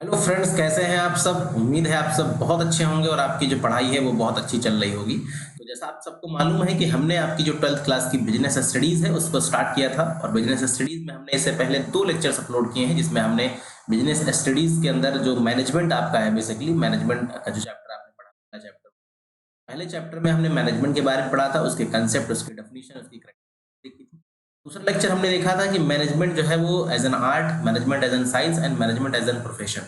Hello friends, कैसे हैं आप सब। उम्मीद है आप सब बहुत अच्छे होंगे और आपकी जो पढ़ाई है वो बहुत अच्छी चल रही होगी। तो जैसा आप सबको मालूम है कि हमने आपकी जो 12th क्लास की बिजनेस स्टडीज़ है उसको स्टार्ट किया था, और बिजनेस स्टडीज़ में हमने इससे पहले 2 लेक्चर्स अपलोड किए हैं, जिसमें हमने बिजनेस स्टडीज़ के अंदर जो मैनेजमेंट आपका है, बेसिकली मैनेजमेंट का जो चैप्टर आपने पढ़ा, पहले चैप्टर में हमने मैनेजमेंट के बारे में पढ़ा था, उसके कंसेप्ट, उसकी डेफिनेशन, उसकी characteristic देखी थी। दूसरा लेक्चर हमने देखा था कि मैनेजमेंट जो है वो as an art, management as an science and management as an profession.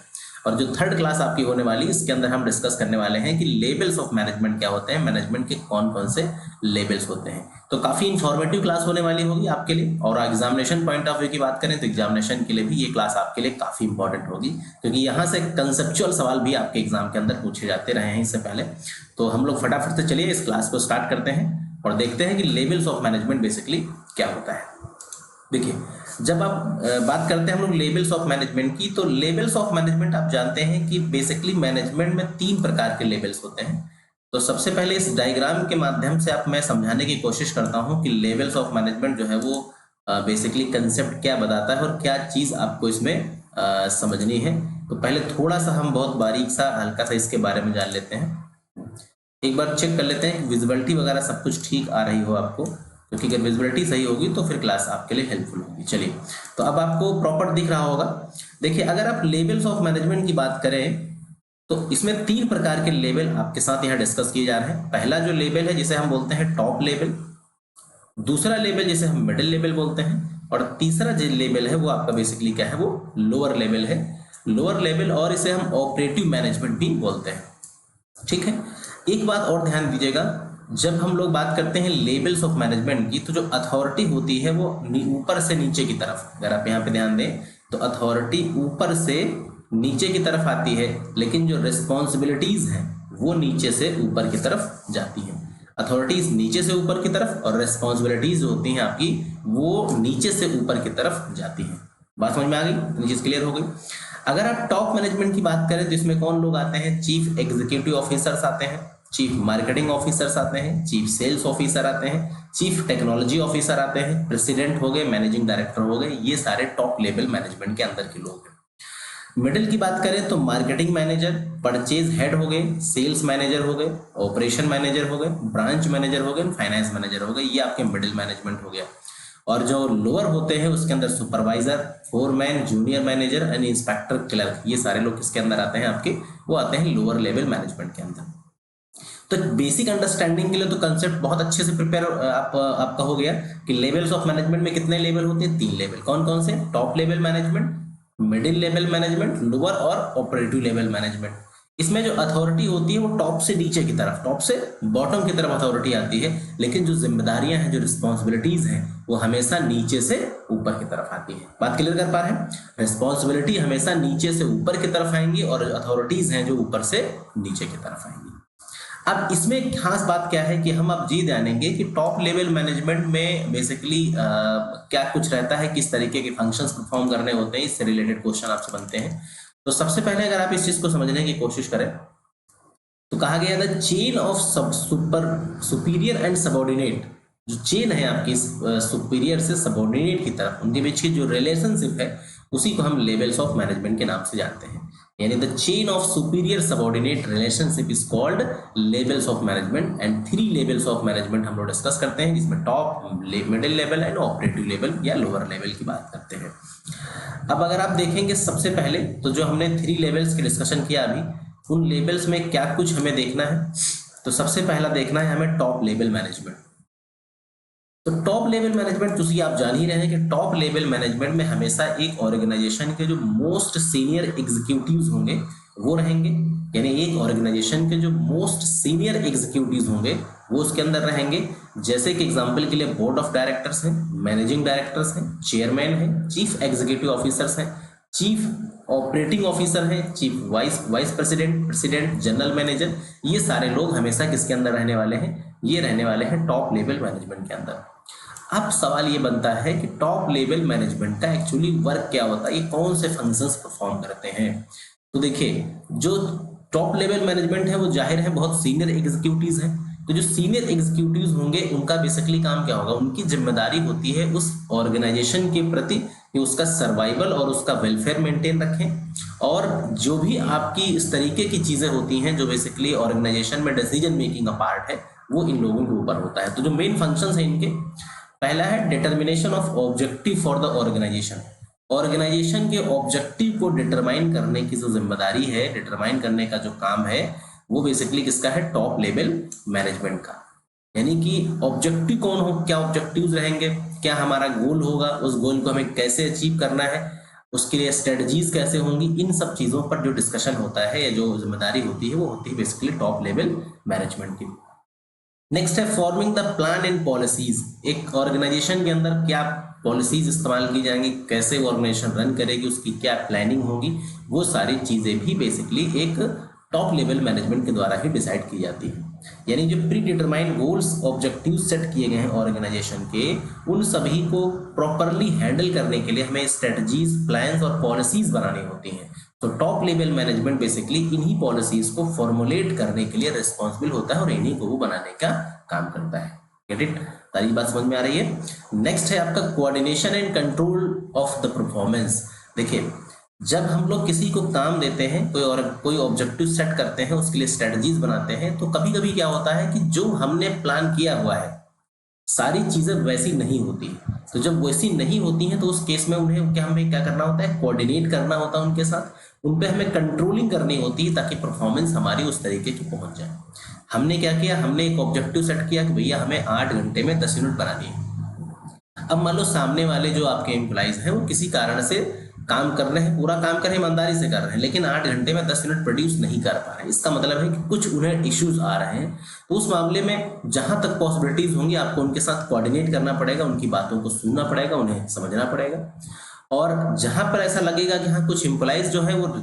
और जो थर्ड क्लास आपकी होने वाली, इसके अंदर हम डिस्कस करने वाले हैं कि लेवल्स ऑफ मैनेजमेंट क्या होते हैं, मैनेजमेंट के कौन कौन से लेवल्स होते हैं। तो काफी इंफॉर्मेटिव क्लास होने वाली होगी आपके लिए। और एग्जामिनेशन पॉइंट ऑफ व्यू की बात करें तो एग्जामिनेशन के लिए भी ये क्लास आपके लिए काफी इंपॉर्टेंट होगी, क्योंकि यहाँ से कंसेप्चुअल सवाल भी आपके एग्जाम के अंदर पूछे जाते रहे हैं इससे पहले। तो हम लोग फटाफट से चलिए इस क्लास को स्टार्ट करते हैं और देखते हैं कि लेवल्स ऑफ मैनेजमेंट बेसिकली क्या होता है। देखिए, जब आप बात करते हैं हम लोग लेवल्स ऑफ मैनेजमेंट की, तो लेवल्स ऑफ मैनेजमेंट आप जानते हैं कि बेसिकली मैनेजमेंट में 3 प्रकार के लेवल्स होते हैं। तो सबसे पहले इस डायग्राम के माध्यम से आप मैं समझाने की कोशिश करता हूं कि लेवल्स ऑफ मैनेजमेंट जो है वो बेसिकली कंसेप्ट क्या बताता है और क्या चीज आपको इसमें समझनी है। तो पहले थोड़ा सा हम बहुत बारीक सा हल्का सा इसके बारे में जान लेते हैं। एक बार चेक कर लेते हैं कि विजिबिलिटी वगैरह सब कुछ ठीक आ रही हो आपको, क्योंकि अगर विजिबिलिटी सही होगी तो फिर क्लास आपके लिए हेल्पफुल होगी। चलिए, तो अब आपको प्रॉपर दिख रहा होगा। देखिए, अगर आप लेवल्स ऑफ मैनेजमेंट की बात करें तो इसमें 3 प्रकार के लेवल आपके साथ यहाँ डिस्कस किए जा रहे हैं। पहला जो लेवल है जिसे हम बोलते हैं टॉप लेवल, दूसरा लेवल जिसे हम मिडिल लेवल बोलते हैं, और तीसरा जो लेवल है वो आपका बेसिकली क्या है, वो लोअर लेवल है। लोअर लेवल, और इसे हम ऑपरेटिव मैनेजमेंट भी बोलते हैं। ठीक है। एक बात और ध्यान दीजिएगा, जब हम लोग बात करते हैं लेवल्स ऑफ मैनेजमेंट की, तो जो अथॉरिटी होती है वो ऊपर से नीचे की तरफ, अगर आप यहाँ पे ध्यान दें तो अथॉरिटी ऊपर से नीचे की तरफ आती है, लेकिन जो रिस्पॉन्सिबिलिटीज हैं वो नीचे से ऊपर की तरफ जाती हैं। अथॉरिटीज नीचे से ऊपर की तरफ और रिस्पॉन्सिबिलिटीज जो होती हैं आपकी वो नीचे से ऊपर की तरफ जाती हैं। बात समझ में आ गई? इतनी चीज क्लियर हो गई। अगर आप टॉप मैनेजमेंट की बात करें तो इसमें कौन लोग आते हैं? चीफ एग्जीक्यूटिव ऑफिसर्स आते हैं, चीफ मार्केटिंग ऑफिसर्स आते हैं, चीफ सेल्स ऑफिसर आते हैं, चीफ टेक्नोलॉजी ऑफिसर आते हैं, प्रेसिडेंट हो गए, मैनेजिंग डायरेक्टर हो गए। ये सारे टॉप लेवल मैनेजमेंट के अंदर के लोग हैं। मिडिल की बात करें तो मार्केटिंग मैनेजर, परचेज हेड हो गए, सेल्स मैनेजर हो गए, ऑपरेशन मैनेजर हो गए, ब्रांच मैनेजर हो गए, फाइनेंस मैनेजर हो गए। ये आपके मिडिल मैनेजमेंट हो गया। और जो लोअर होते हैं उसके अंदर supervisor, foreman, junior manager and inspector clerk, ये सारे लोग किसके अंदर आते हैं आपके? वो आते हैं लोअर लेवल मैनेजमेंट के अंदर। तो बेसिक अंडरस्टैंडिंग के लिए तो कंसेप्ट बहुत अच्छे से प्रिपेयर आपका हो गया कि लेवल्स ऑफ मैनेजमेंट में कितने लेवल होते हैं? 3 लेवल। कौन कौन से? Top level management, middle level management, lower और ऑपरेटिव लेवल मैनेजमेंट। इसमें जो अथॉरिटी होती है वो टॉप से नीचे की तरफ, टॉप से बॉटम की तरफ अथॉरिटी आती है, लेकिन जो जिम्मेदारियां हैं, जो रिस्पॉन्सिबिलिटीज हैं, वो हमेशा नीचे से ऊपर की तरफ आती है। बात क्लियर कर पा रहे हैं? रिस्पॉन्सिबिलिटी हमेशा नीचे से ऊपर की तरफ आएंगी और अथॉरिटीज हैं जो ऊपर से नीचे की तरफ आएंगी। अब इसमें एक खास बात क्या है कि हम अब जी जानेंगे कि टॉप लेवल मैनेजमेंट में बेसिकली क्या कुछ रहता है, किस तरीके के फंक्शंस परफॉर्म करने होते हैं, इससे रिलेटेड क्वेश्चन आपसे बनते हैं। तो सबसे पहले अगर आप इस चीज को समझने की कोशिश करें तो कहा गया द चेन ऑफ सब सुपीरियर एंड सबॉर्डिनेट। जो चेन है आपकी सुपीरियर से सबॉर्डिनेट की तरफ, उनके बीच की जो रिलेशनशिप है उसी को हम लेवल्स ऑफ मैनेजमेंट के नाम से जानते हैं। यानी the chain of superior subordinate relationship is called levels of management. And 3 levels of management हम लोग डिस्कस करते हैं, जिसमें top, middle level and operative level या लोअर लेवल की बात करते हैं। अब अगर आप देखेंगे सबसे पहले तो जो हमने 3 लेवल्स की डिस्कशन किया अभी, उन लेवल्स में क्या कुछ हमें देखना है। तो सबसे पहला देखना है हमें टॉप लेवल मैनेजमेंट। तो टॉप लेवल मैनेजमेंट चूंकि आप जान ही रहे हैं कि टॉप लेवल मैनेजमेंट में हमेशा एक ऑर्गेनाइजेशन के जो मोस्ट सीनियर एग्जीक्यूटिव्स होंगे वो रहेंगे। यानी एक ऑर्गेनाइजेशन के जो मोस्ट सीनियर एग्जीक्यूटिव्स होंगे वो उसके अंदर रहेंगे। जैसे कि एग्जांपल के लिए बोर्ड ऑफ डायरेक्टर्स हैं, मैनेजिंग डायरेक्टर्स हैं, चेयरमैन हैं, चीफ एग्जीक्यूटिव ऑफिसर्स हैं, चीफ ऑपरेटिंग ऑफिसर है, chief vice president, president, general manager. ये सारे लोग हमेशा किसके अंदर रहने वाले हैं? ये रहने वाले हैं टॉप लेवल मैनेजमेंट के अंदर। अब सवाल ये बनता है कि टॉप लेवल मैनेजमेंट का एक्चुअली वर्क क्या होता है, ये कौन से फंक्शंस परफॉर्म करते हैं। तो देखिए, जो टॉप लेवल मैनेजमेंट है वो जाहिर है बहुत सीनियर एग्जीक्यूटिव्स हैं, तो जो सीनियर एग्जीक्यूटिव्स होंगे उनका बेसिकली काम क्या होगा, उनकी जिम्मेदारी होती है उस ऑर्गेनाइजेशन के प्रति कि उसका सर्वाइवल और उसका वेलफेयर मेंटेन रखें, और जो भी आपकी इस तरीके की चीजें होती हैं जो बेसिकली ऑर्गेनाइजेशन में डिसीजन मेकिंग का पार्ट है, वो इन लोगों के ऊपर होता है। तो जो मेन फंक्शंस हैं इनके, पहला है determination of objective for the organization. Organization के ऑब्जेक्टिव को डिटरमाइन करने की जो जिम्मेदारी है, डिटरमाइन करने का जो काम है, वो बेसिकली किसका है, टॉप लेवल मैनेजमेंट का। यानी कि ऑब्जेक्टिव कौन हो, क्या ऑब्जेक्टिव्स रहेंगे, क्या हमारा गोल होगा, उस गोल को हमें कैसे अचीव करना है, उसके लिए स्ट्रेटजीज कैसे होंगी, इन सब चीजों पर जो डिस्कशन होता है या जो जिम्मेदारी होती है वो होती है बेसिकली टॉप लेवल मैनेजमेंट की। नेक्स्ट है forming the plan and policies. एक ऑर्गेनाइजेशन के अंदर क्या पॉलिसीज इस्तेमाल की जाएंगी, कैसे वो ऑर्गेनाइजेशन रन करेगी, उसकी क्या प्लानिंग होगी, वो सारी चीजें भी बेसिकली एक टॉप लेवल मैनेजमेंट के द्वारा ही डिसाइड की जाती है। यानी जो pre determined goals objective set किए गए हैं ऑर्गेनाइजेशन के, उन सभी को प्रॉपरली हैंडल करने के लिए हमें स्ट्रेटजीज, प्लान्स और पॉलिसीज बनानी होती हैं। तो टॉप लेवल मैनेजमेंट बेसिकली इन्हीं पॉलिसीज को फॉर्मुलेट करने के लिए रिस्पॉन्सिबल होता है और इन्हीं को वो बनाने का काम करता है। Get it? सारी बात समझ में आ रही है? नेक्स्ट है आपका coordination and control of the performance. देखिए, जब हम लोग किसी को काम देते हैं, कोई ऑब्जेक्टिव सेट करते हैं, उसके लिए स्ट्रेटजीज बनाते हैं, तो कभी कभी क्या होता है कि जो हमने प्लान किया हुआ है सारी चीजें वैसी नहीं होती। तो जब वैसी नहीं होती हैं तो उस केस में हमें क्या करना होता है, कोऑर्डिनेट करना होता है उनके साथ, उन पे हमें कंट्रोलिंग करनी होती है ताकि परफॉर्मेंस हमारी उस तरीके की पहुंच जाए। हमने क्या किया, हमने एक ऑब्जेक्टिव सेट किया कि भैया हमें 8 घंटे में 10 यूनिट बनानी है। अब मान लो सामने वाले जो आपके एम्प्लॉइज हैं वो किसी कारण से काम कर रहे हैं, पूरा काम कर रहे हैं, ईमानदारी से कर रहे हैं, लेकिन 8 घंटे में 10 यूनिट प्रोड्यूस नहीं कर पा रहे हैं। इसका मतलब है कि कुछ उन्हें इश्यूज आ रहे हैं। तो उस मामले में जहां तक पॉसिबिलिटीज होंगी आपको उनके साथ कोऑर्डिनेट करना पड़ेगा, उनकी बातों को सुनना पड़ेगा, उन्हें समझना पड़ेगा। और जहां पर ऐसा लगेगा कि हाँ कुछ एम्प्लॉइज जो है वो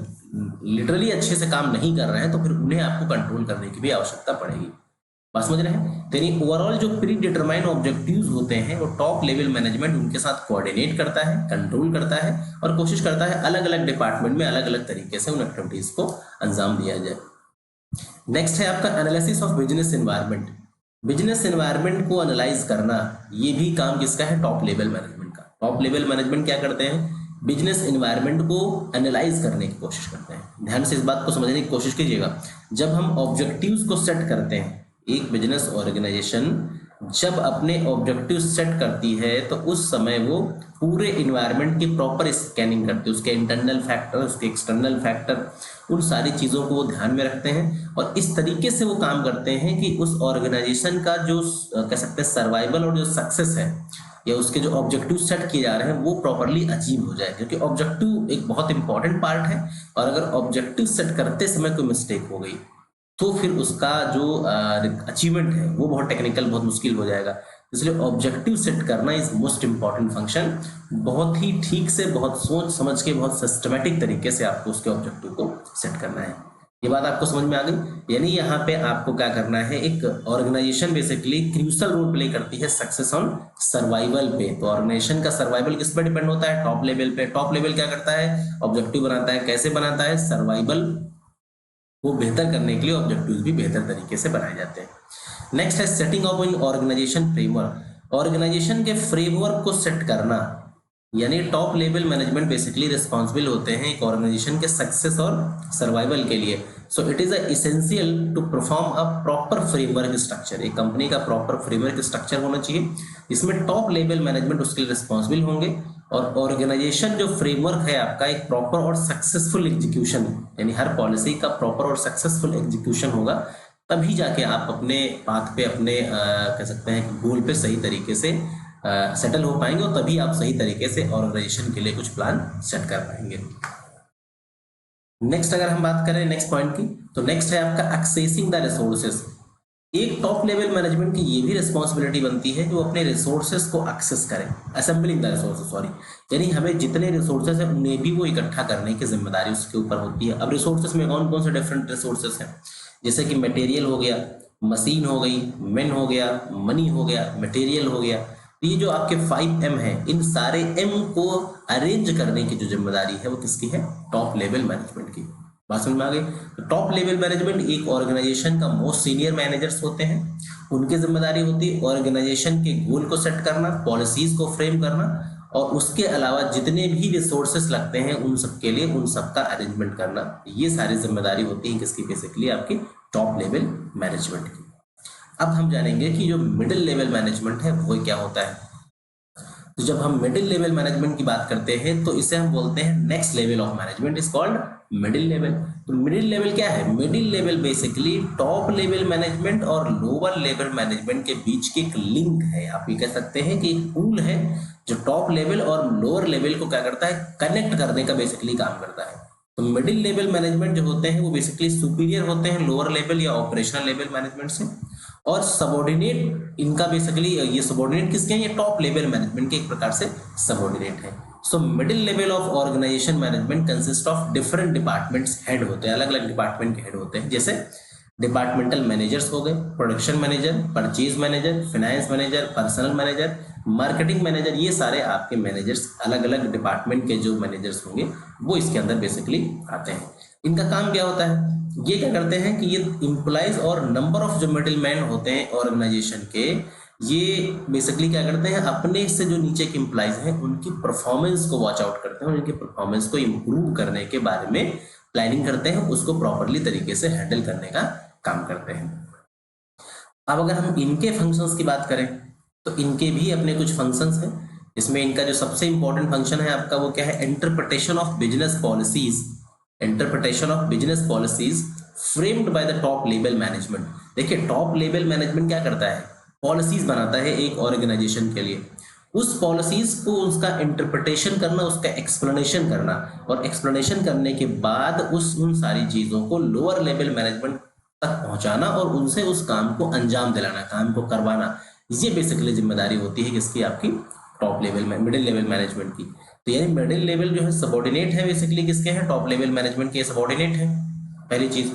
लिटरली अच्छे से काम नहीं कर रहे हैं, तो फिर उन्हें आपको कंट्रोल करने की भी आवश्यकता पड़ेगी। बात समझ रहे हैं? तो यानी ओवरऑल जो प्री डिटरमाइंड ऑब्जेक्टिव्स होते हैं वो टॉप लेवल मैनेजमेंट उनके साथ कोऑर्डिनेट करता है, कंट्रोल करता है और कोशिश करता है अलग अलग डिपार्टमेंट में अलग अलग तरीके से उन एक्टिविटीज को अंजाम दिया जाए। नेक्स्ट है आपका analysis of business environment. Business environment को एनालाइज करना, ये भी काम किसका है, टॉप लेवल मैनेजमेंट का। टॉप लेवल मैनेजमेंट क्या करते हैं, बिजनेस एनवायरनमेंट को एनालाइज करने की कोशिश करते हैं। ध्यान से इस बात को समझने की कोशिश कीजिएगा। जब हम ऑब्जेक्टिव्स को सेट करते हैं, एक बिजनेस ऑर्गेनाइजेशन जब अपने ऑब्जेक्टिव सेट करती है तो उस समय वो पूरे इन्वायरमेंट की प्रॉपर स्कैनिंग करती है, उसके इंटरनल फैक्टर, उसके एक्सटर्नल फैक्टर, उन सारी चीज़ों को वो ध्यान में रखते हैं और इस तरीके से वो काम करते हैं कि उस ऑर्गेनाइजेशन का जो कह सकते हैं सर्वाइवल और जो सक्सेस है या उसके जो ऑब्जेक्टिव सेट किए जा रहे हैं वो प्रॉपरली अचीव हो जाए। क्योंकि ऑब्जेक्टिव एक बहुत इंपॉर्टेंट पार्ट है और अगर ऑब्जेक्टिव सेट करते समय कोई मिस्टेक हो गई तो फिर उसका जो अचीवमेंट है वो बहुत टेक्निकल, बहुत मुश्किल हो जाएगा। इसलिए ऑब्जेक्टिव सेट करना इज मोस्ट इंपॉर्टेंट फंक्शन। बहुत ही ठीक से, बहुत सोच समझ के, बहुत सिस्टमेटिक तरीके से आपको उसके ऑब्जेक्टिव को सेट करना है। ये बात आपको समझ में आ गई? यानी यहाँ पे आपको क्या करना है, एक organization basically crucial role play करती है सक्सेस ऑन सर्वाइवल पे। तो ऑर्गेनाइजेशन का सर्वाइवल किस पे डिपेंड होता है, टॉप लेवल पे। टॉप लेवल क्या करता है, ऑब्जेक्टिव बनाता है। कैसे बनाता है, सर्वाइवल वो बेहतर करने के लिए ऑब्जेक्टिव्स भी बेहतर तरीके से बनाए जाते हैं। नेक्स्ट है setting of an organization framework. Organization के फ्रेमवर्क को सेट करना, यानी top level management basically responsible होते हैं एक ऑर्गेनाइजेशन के सक्सेस और सर्वाइवल के लिए। So it is essential to perform a proper framework structure. एक कंपनी का प्रॉपर फ्रेमवर्क स्ट्रक्चर होना चाहिए, इसमें टॉप लेवल मैनेजमेंट उसके लिए रिस्पॉन्सिबल होंगे और ऑर्गेनाइजेशन जो फ्रेमवर्क है आपका एक प्रॉपर और सक्सेसफुल एग्जीक्यूशन, यानी हर पॉलिसी का प्रॉपर और सक्सेसफुल एग्जीक्यूशन होगा, तभी जाके आप अपने पाथ पे, अपने कह सकते हैं गोल पे सही तरीके से सेटल हो पाएंगे और तभी आप सही तरीके से ऑर्गेनाइजेशन के लिए कुछ प्लान सेट कर पाएंगे। नेक्स्ट अगर हम बात करें नेक्स्ट पॉइंट की, तो नेक्स्ट है आपका एक्सेसिंग द रिसोर्सेज। एक टॉप लेवल मैनेजमेंट की ये भी रिस्पॉन्सिबिलिटी बनती है कि वो अपने रिसोर्सेज को एक्सेस करें, असेंबलिंग द रिसोर्सेज, सॉरी, यानी हमें जितने रिसोर्सेज हैं उन्हें भी वो इकट्ठा करने की जिम्मेदारी उसके ऊपर होती है। अब रिसोर्सेज में कौन कौन से डिफरेंट रिसोर्सेज हैं, जैसे कि मटेरियल हो गया, मशीन हो गई, मैन हो गया, मनी हो गया, मटेरियल हो गया। ये जो आपके 5M है, इन सारे M को अरेंज करने की जो जिम्मेदारी है वो किसकी है, टॉप लेवल मैनेजमेंट की। बात समझ में आ गई। तो टॉप लेवल मैनेजमेंट एक ऑर्गेनाइजेशन का मोस्ट सीनियर मैनेजर्स होते हैं, उनकी जिम्मेदारी होती है ऑर्गेनाइजेशन के गोल को सेट करना, पॉलिसीज को फ्रेम करना, और उसके अलावा जितने भी रिसोर्सेस लगते हैं उन सब के लिए उन सब का अरेंजमेंट करना। ये सारी जिम्मेदारी होती है किसकी, बेसिकली आपकी टॉप लेवल मैनेजमेंट की। अब हम जानेंगे कि जो मिडिल लेवल मैनेजमेंट है वो क्या होता है। तो जब हम मिडिल लेवल मैनेजमेंट की बात करते हैं तो इसे हम बोलते हैं next level of management is called middle level. तो मिडिल लेवल क्या है? Middle level basically top level management और लोअर लेवल मैनेजमेंट के बीच की एक लिंक है। आप ये कह सकते हैं कि एक पुल है जो टॉप लेवल और लोअर लेवल को क्या करता है, कनेक्ट करने का बेसिकली काम करता है। तो मिडिल लेवल मैनेजमेंट जो होते हैं वो बेसिकली सुपीरियर होते हैं लोअर लेवल या ऑपरेशनल लेवल मैनेजमेंट से, और सबऑर्डिनेट इनका बेसिकली ये सबऑर्डिनेट किसके हैं, ये टॉप लेवल मैनेजमेंट के एक प्रकार से सबऑर्डिनेट है। So middle level of organization management consist of different departments, head होते हैं, अलग अलग डिपार्टमेंट के हेड होते हैं, जैसे डिपार्टमेंटल मैनेजर्स हो गए, production manager, purchase manager, finance manager, personal manager, marketing manager. ये सारे आपके मैनेजर्स, अलग अलग डिपार्टमेंट के जो मैनेजर्स होंगे वो इसके अंदर बेसिकली आते हैं। इनका काम क्या होता है, ये क्या करते हैं कि ये इंप्लॉइज और नंबर ऑफ जो मिडिल मैन होते हैं ऑर्गेनाइजेशन के, ये बेसिकली क्या करते हैं, अपने से जो नीचे के इंप्लॉइज हैं उनकी परफॉर्मेंस को वॉच आउट करते हैं, उनकी परफॉर्मेंस को इम्प्रूव करने के बारे में प्लानिंग करते हैं, उसको प्रॉपरली तरीके से हैंडल करने का काम करते हैं। अब अगर हम इनके फंक्शंस की बात करें तो इनके भी अपने कुछ फंक्शंस हैं। इसमें इनका जो सबसे इंपॉर्टेंट फंक्शन है आपका वो क्या है, interpretation of business policies, interpretation of business policies framed by the top level management. देखिए टॉप लेवल मैनेजमेंट क्या करता है, पॉलिसीज बनाता है एक ऑर्गेनाइजेशन के लिए, उस पॉलिसीज को उसका इंटरप्रिटेशन करना, उसका एक्सप्लेनेशन करना, और एक्सप्लेनेशन करने के बाद उन सारी चीजों को लोअर लेवल मैनेजमेंट तक पहुंचाना और उनसे उस काम को अंजाम दिलाना, काम को करवाना। ये बेसिकली जिम्मेदारी होती है किसकी, आपकी टॉप लेवल में, मिडिल लेवल मैनेजमेंट की। तो यानी मिडिल लेवल जो है सबऑर्डिनेट है बेसिकली किसके हैं, टॉप लेवल मैनेजमेंट के सबऑर्डिनेट है, पहली चीज।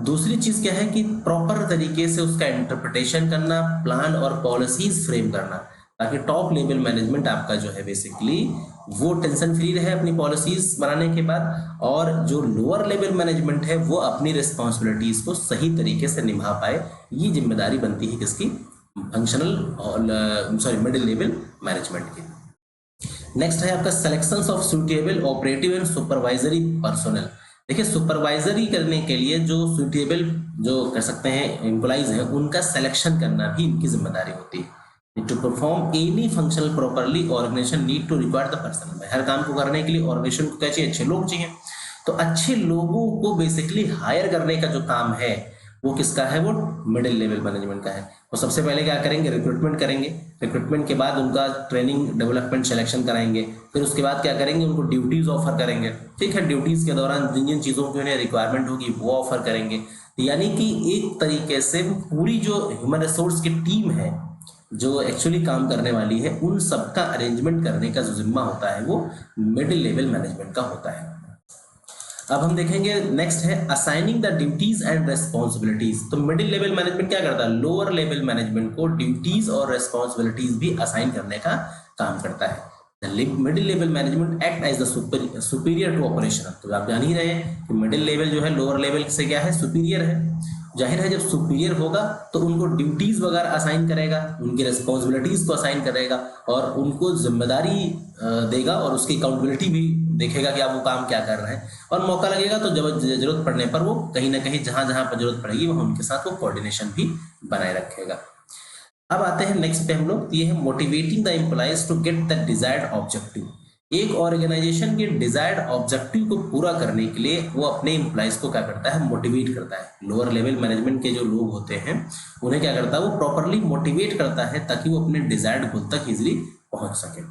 दूसरी चीज क्या है कि प्रॉपर तरीके से उसका इंटरप्रिटेशन करना, प्लान और पॉलिसीज फ्रेम करना, ताकि टॉप लेवल मैनेजमेंट आपका जो है बेसिकली वो टेंशन फ्री रहे अपनी पॉलिसीज बनाने के बाद, और जो लोअर लेवल मैनेजमेंट है वो अपनी रिस्पॉन्सिबिलिटीज को सही तरीके से निभा पाए। ये जिम्मेदारी बनती है किसकी, फंक्शनल और मिडिल लेवल मैनेजमेंट की। नेक्स्ट है आपका selections of suitable operative and supervisory personnel. देखिए सुपरवाइजरी करने के लिए जो सुटेबल जो कर सकते हैं एम्प्लॉइज हैं उनका सिलेक्शन करना भी इनकी जिम्मेदारी होती है। To perform any functional properly organization need to require the person. हर काम को करने के लिए ऑर्गेनाइजेशन को क्या चाहिए, अच्छे लोग चाहिए। तो अच्छे लोगों को बेसिकली हायर करने का जो काम है वो किसका है, वो मिडिल लेवल मैनेजमेंट का है। वो सबसे पहले क्या करेंगे, रिक्रूटमेंट करेंगे, रिक्रूटमेंट के बाद उनका ट्रेनिंग डेवलपमेंट सिलेक्शन कराएंगे, फिर उसके बाद क्या करेंगे, उनको ड्यूटीज ऑफर करेंगे, ठीक है। ड्यूटीज के दौरान जिन जिन चीज़ों की उन्हें रिक्वायरमेंट होगी वो ऑफर करेंगे। यानी कि एक तरीके से पूरी जो ह्यूमन रिसोर्स की टीम है जो एक्चुअली काम करने वाली है उन सबका अरेंजमेंट करने का जो जिम्मा होता है वो मिडिल लेवल मैनेजमेंट का होता है। अब हम देखेंगे नेक्स्ट है assigning the duties and responsibilities. तो मिडिल लेवल मैनेजमेंट क्या करता है, लोअर लेवल मैनेजमेंट को ड्यूटीज और रेस्पॉन्सिबिलिटीज भी असाइन करने का काम करता है। Middle level management act as the superior to operation. तो आप जान ही रहे हैं कि मिडिल लेवल जो है लोअर लेवल से क्या है, सुपीरियर है। जाहिर है जब सुपीरियर होगा तो उनको ड्यूटीज वगैरह असाइन करेगा, उनकी रिस्पॉन्सिबिलिटीज को असाइन करेगा और उनको जिम्मेदारी देगा और उसकी अकाउंटेबिलिटी भी देखेगा कि आप वो काम क्या कर रहे हैं। और मौका लगेगा तो जब जरूरत पड़ने पर वो कहीं ना कहीं जहां जहां पर जरूरत पड़ेगी वहां उनके साथ वो कोऑर्डिनेशन भी बनाए रखेगा। अब आते हैं नेक्स्ट पे हम लोग, ये है motivating the employees to get the desired objective. एक ऑर्गेनाइजेशन के डिजायर्ड ऑब्जेक्टिव को पूरा करने के लिए वो अपने एम्प्लॉइज को क्या करता है, मोटिवेट करता है। लोअर लेवल मैनेजमेंट के जो लोग होते हैं उन्हें क्या करता है, वो प्रॉपरली मोटिवेट करता है ताकि वो अपने डिजायर्ड गोल तक इजिली पहुंच सके।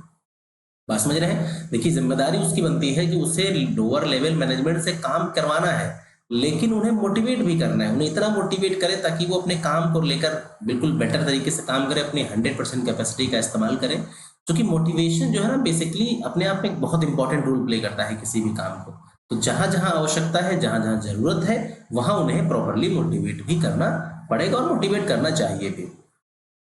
बात समझ रहे हैं। देखिए जिम्मेदारी उसकी बनती है कि उसे लोअर लेवल मैनेजमेंट से काम करवाना है, लेकिन उन्हें मोटिवेट भी करना है, उन्हें इतना मोटिवेट करे ताकि वो अपने काम को लेकर बिल्कुल बेटर तरीके से काम करे, अपनी 100% कैपेसिटी का इस्तेमाल करें। क्योंकि मोटिवेशन जो है ना बेसिकली अपने आप में एक बहुत इंपॉर्टेंट रोल प्ले करता है किसी भी काम को। तो जहां जहां आवश्यकता है, जहां जहां जरूरत है वहां उन्हें प्रॉपरली मोटिवेट भी करना पड़ेगा और मोटिवेट करना चाहिए भी,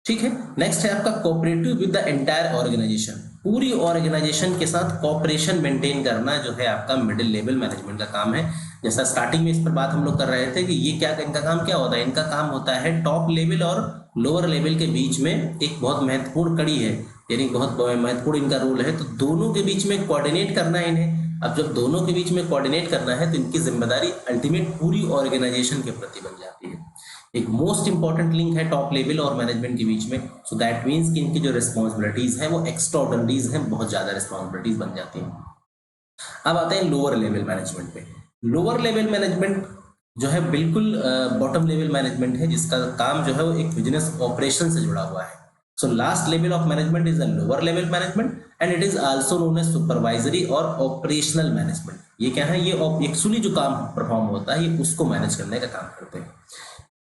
ठीक है। नेक्स्ट है आपका cooperative with the entire organization. पूरी ऑर्गेनाइजेशन के साथ कोऑपरेशन मेंटेन करना जो है आपका मिडिल लेवल मैनेजमेंट का काम है। जैसा स्टार्टिंग में इस पर बात हम लोग कर रहे थे कि ये क्या, इनका काम क्या होता है, इनका काम होता है टॉप लेवल और लोअर लेवल के बीच में एक बहुत महत्वपूर्ण कड़ी है, यानी बहुत महत्वपूर्ण इनका रोल है। तो दोनों के बीच में कोऑर्डिनेट करना है इन्हें। अब जब दोनों के बीच में कोऑर्डिनेट करना है तो इनकी जिम्मेदारी अल्टीमेट पूरी ऑर्गेनाइजेशन के प्रति बन जाती है। एक मोस्ट इंपॉर्टेंट लिंक है टॉप लेवल और मैनेजमेंट के बीच में। सो दैट मीन्स कि इनकी जो रिस्पॉन्सिबिलिटीज है वो एक्स्ट्राऑर्डिनरीज हैं, बहुत ज्यादा रिस्पॉन्सिबिलिटीज बन जाती हैं। अब आते हैं लोअर लेवल मैनेजमेंट पे। लोअर लेवल मैनेजमेंट जो है बिल्कुल बॉटम लेवल मैनेजमेंट है, जिसका काम जो है वो एक बिजनेस ऑपरेशन से जुड़ा हुआ है। So last level of management is the lower level management and it is also known as supervisory और ऑपरेशनल मैनेजमेंट। ये क्या है, ये एक्चुअली जो काम परफॉर्म होता है ये उसको मैनेज करने का काम करते हैं।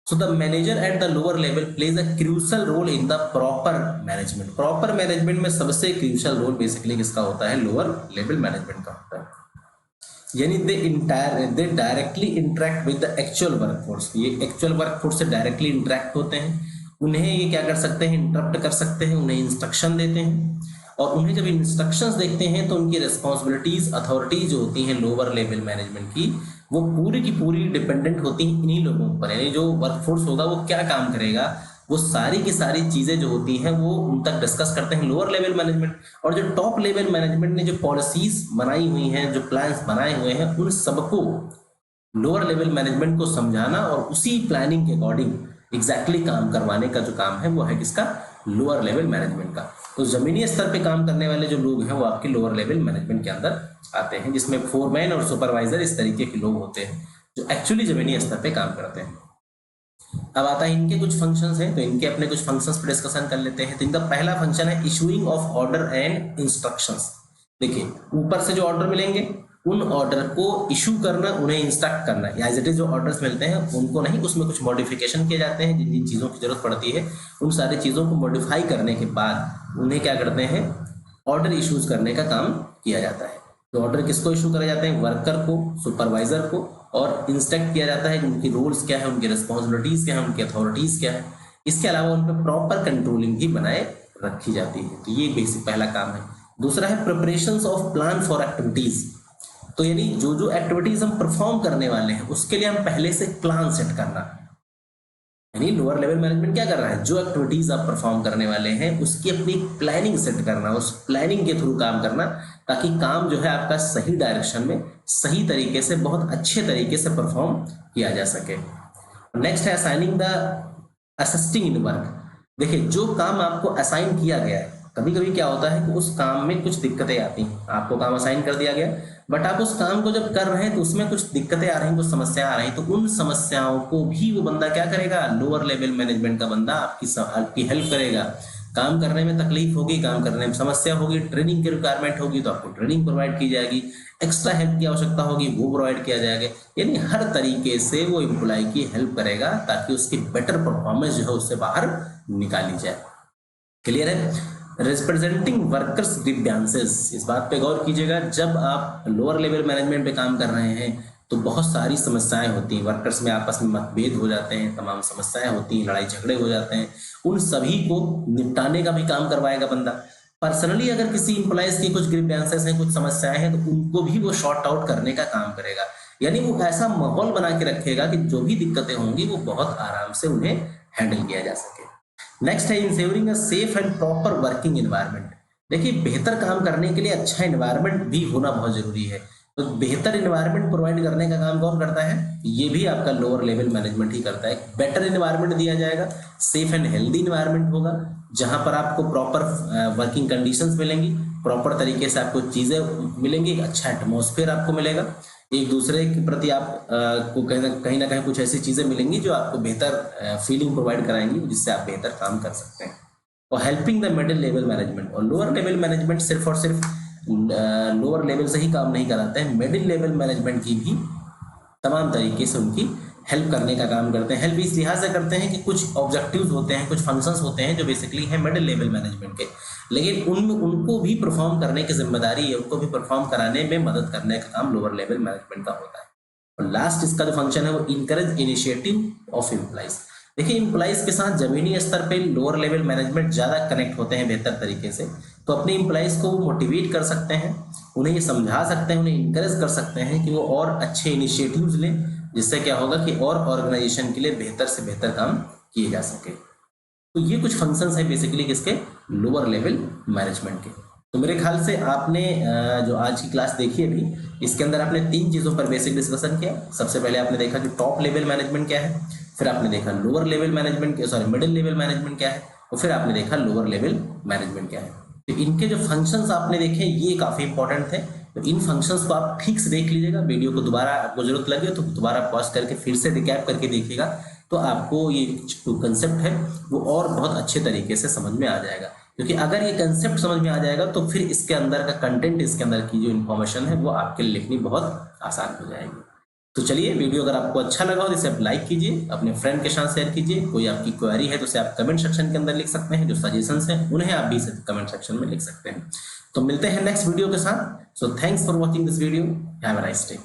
So the manager at the lower level plays a crucial role in the proper management. Proper management में सबसे crucial role basically किसका होता है, lower level management का होता है। यानी they directly interact with the actual workforce. ये actual workforce से directly interact होते हैं। उन्हें ये क्या कर सकते हैं, इंटरप्ट कर सकते हैं, उन्हें इंस्ट्रक्शन देते हैं, और उन्हें जब इंस्ट्रक्शंस देखते हैं तो उनकी रिस्पॉन्सिबिलिटीज अथॉरिटीज जो होती हैं लोअर लेवल मैनेजमेंट की, वो पूरी की पूरी डिपेंडेंट होती हैं इन्हीं लोगों पर। यानी जो वर्कफोर्स होगा वो क्या काम करेगा, वो सारी की सारी चीजें जो होती हैं वो उन तक डिस्कस करते हैं लोअर लेवल मैनेजमेंट। और जो टॉप लेवल मैनेजमेंट ने जो पॉलिसीज बनाई हुई हैं, जो प्लान्स बनाए हुए हैं, उन सबको लोअर लेवल मैनेजमेंट को समझाना और उसी प्लानिंग के अकॉर्डिंग एग्जैक्टली काम करवाने का जो काम है वो है किसका, लोअर लेवल मैनेजमेंट का। तो जमीनी स्तर पे काम करने वाले जो लोग हैं वो आपके लोअर लेवल मैनेजमेंट के अंदर आते हैं, जिसमें फोरमैन और सुपरवाइजर इस तरीके के लोग होते हैं जो एक्चुअली जमीनी स्तर पे काम करते हैं। अब आता है इनके कुछ फंक्शंस हैं, तो इनके अपने कुछ फंक्शंस पर डिस्कशन कर लेते हैं। तो इनका पहला फंक्शन है issuing of order and instructions. देखिए, ऊपर से जो ऑर्डर मिलेंगे उन ऑर्डर को इशू करना, उन्हें इंस्ट्रक्ट करना, एज इट इज जो ऑर्डर्स मिलते हैं उनको नहीं, उसमें कुछ मॉडिफिकेशन किए जाते हैं, जिन जिन चीज़ों की जरूरत पड़ती है उन सारी चीज़ों को मॉडिफाई करने के बाद उन्हें क्या करते हैं, ऑर्डर इशूज करने का काम किया जाता है। तो ऑर्डर किसको इशू करे जाते हैं, वर्कर को, सुपरवाइजर को, और इंस्ट्रक्ट किया जाता है कि उनकी रोल्स क्या है, उनकी रिस्पॉन्सिबिलिटीज क्या है, उनकी अथॉरिटीज क्या है। इसके अलावा उन पर प्रॉपर कंट्रोलिंग भी बनाए रखी जाती है। तो ये बेसिक पहला काम है। दूसरा है preparations of plan for activities. तो यानी जो जो एक्टिविटीज हम परफॉर्म करने वाले हैं उसके लिए हम पहले से प्लान सेट करना। यानी लोअर लेवल मैनेजमेंट क्या कर रहा है, जो एक्टिविटीज आप परफॉर्म करने वाले हैं उसकी अपनी प्लानिंग सेट करना, उस प्लानिंग के थ्रू काम करना, ताकि काम जो है आपका सही डायरेक्शन में, सही तरीके से, बहुत अच्छे तरीके से परफॉर्म किया जा सके। नेक्स्ट है assigning the assisting in work. देखिए, जो काम आपको असाइन किया गया है, कभी कभी क्या होता है कि उस काम में कुछ दिक्कतें आती हैं। आपको काम असाइन कर दिया गया, बट आप उस काम को जब कर रहे हैं तो उसमें कुछ दिक्कतें आ रही, कुछ समस्या आ रही, तो उन समस्याओं को भी वो बंदा क्या करेगा, लोअर लेवल मैनेजमेंट का बंदा आपकी हेल्प करेगा। काम करने में तकलीफ होगी, काम करने में समस्या होगी, ट्रेनिंग की रिक्वायरमेंट होगी तो आपको ट्रेनिंग प्रोवाइड की जाएगी, एक्स्ट्रा हेल्प की आवश्यकता होगी वो प्रोवाइड किया जाएगा। यानी हर तरीके से वो एम्प्लॉय की हेल्प करेगा ताकि उसकी बेटर परफॉर्मेंस जो है उससे बाहर निकाली जाए। क्लियर है? रिप्रेजेंटिंग वर्कर्स ग्रीवेंसेस, इस बात पे गौर कीजिएगा, जब आप लोअर लेवल मैनेजमेंट पे काम कर रहे हैं तो बहुत सारी समस्याएं होती हैं, वर्कर्स में आपस में मतभेद हो जाते हैं, तमाम समस्याएं होती हैं, लड़ाई झगड़े हो जाते हैं, उन सभी को निपटाने का भी काम करवाएगा बंदा। पर्सनली अगर किसी इंप्लॉयज की कुछ ग्रीवेंसेस हैं, कुछ समस्याएं हैं, तो उनको भी वो शॉर्ट आउट करने का काम करेगा। यानी वो ऐसा माहौल बना के रखेगा कि जो भी दिक्कतें होंगी वो बहुत आराम से उन्हें हैंडल किया जा सके। नेक्स्ट है ensuring a safe and proper working environment. देखिए, बेहतर काम करने के लिए अच्छा एनवायरनमेंट भी होना बहुत जरूरी है। तो बेहतर एनवायरनमेंट प्रोवाइड करने का काम कौन करता है, ये भी आपका लोअर लेवल मैनेजमेंट ही करता है। बेटर एनवायरनमेंट दिया जाएगा, सेफ एंड हेल्दी एनवायरनमेंट होगा, जहां पर आपको प्रॉपर वर्किंग कंडीशंस मिलेंगी, प्रॉपर तरीके से आपको चीजें मिलेंगी, अच्छा एटमॉस्फेयर आपको मिलेगा, एक दूसरे के प्रति आप को कहीं ना कहीं कुछ ऐसी चीजें मिलेंगी जो आपको बेहतर फीलिंग प्रोवाइड कराएंगी, जिससे आप बेहतर काम कर सकते हैं। और helping the middle level management, और लोअर लेवल मैनेजमेंट सिर्फ और सिर्फ लोअर लेवल से ही काम नहीं कराते हैं, मिडिल लेवल मैनेजमेंट की भी तमाम तरीके से उनकी हेल्प करने का काम करते हैं। हेल्प इस लिहाज से करते हैं कि कुछ ऑब्जेक्टिव्स होते हैं, कुछ फंक्शंस होते हैं जो बेसिकली है मिडिल लेवल मैनेजमेंट के, लेकिन उनको भी परफॉर्म करने की जिम्मेदारी है, उनको भी परफॉर्म कराने में मदद करने का काम लोअर लेवल मैनेजमेंट का होता है। और लास्ट इसका जो फंक्शन है वो इनकरेज इनिशिएटिव ऑफ एम्प्लॉइज। देखिए इम्प्लॉइज के साथ जमीनी स्तर पे लोअर लेवल मैनेजमेंट ज़्यादा कनेक्ट होते हैं बेहतर तरीके से, तो अपने इम्प्लॉइज को मोटिवेट कर सकते हैं, उन्हें ये समझा सकते हैं, उन्हें इंकरेज कर सकते हैं कि वो और अच्छे इनिशिएटिव्स लें, जिससे क्या होगा कि और ऑर्गेनाइजेशन के लिए बेहतर से बेहतर काम किए जा सके। तो ये कुछ फंक्शंस है बेसिकली किसके, लोअर लेवल मैनेजमेंट के। तो मेरे ख्याल से आपने जो आज की क्लास देखी अभी, इसके अंदर आपने 3 चीज़ों पर बेसिक डिस्कशन किया। सबसे पहले आपने देखा कि टॉप लेवल मैनेजमेंट क्या है, फिर आपने देखा lower level management, sorry middle level management क्या है, और फिर आपने देखा लोअर लेवल मैनेजमेंट क्या है। तो इनके जो फंक्शंस आपने देखे ये काफ़ी इंपॉर्टेंट थे। तो इन फंक्शंस को आप ठीक से देख लीजिएगा, वीडियो को दोबारा आपको जरूरत लगे तो दोबारा पॉज करके फिर से रिकैप करके देखिएगा, तो आपको ये जो कंसेप्ट है वो और बहुत अच्छे तरीके से समझ में आ जाएगा। क्योंकि अगर ये कंसेप्ट समझ में आ जाएगा तो फिर इसके अंदर का कंटेंट, इसके अंदर की जो इन्फॉर्मेशन है वो आपके लिए लिखनी बहुत आसान हो जाएगी। तो चलिए, वीडियो अगर आपको अच्छा लगा हो तो इसे आप लाइक कीजिए, अपने फ्रेंड के साथ शेयर कीजिए। कोई आपकी क्वेरी है तो उसे आप कमेंट सेक्शन के अंदर लिख सकते हैं, जो सजेशंस हैं उन्हें आप भी कमेंट सेक्शन में लिख सकते हैं। तो मिलते हैं नेक्स्ट वीडियो के साथ। So thanks for watching this video, have a nice day.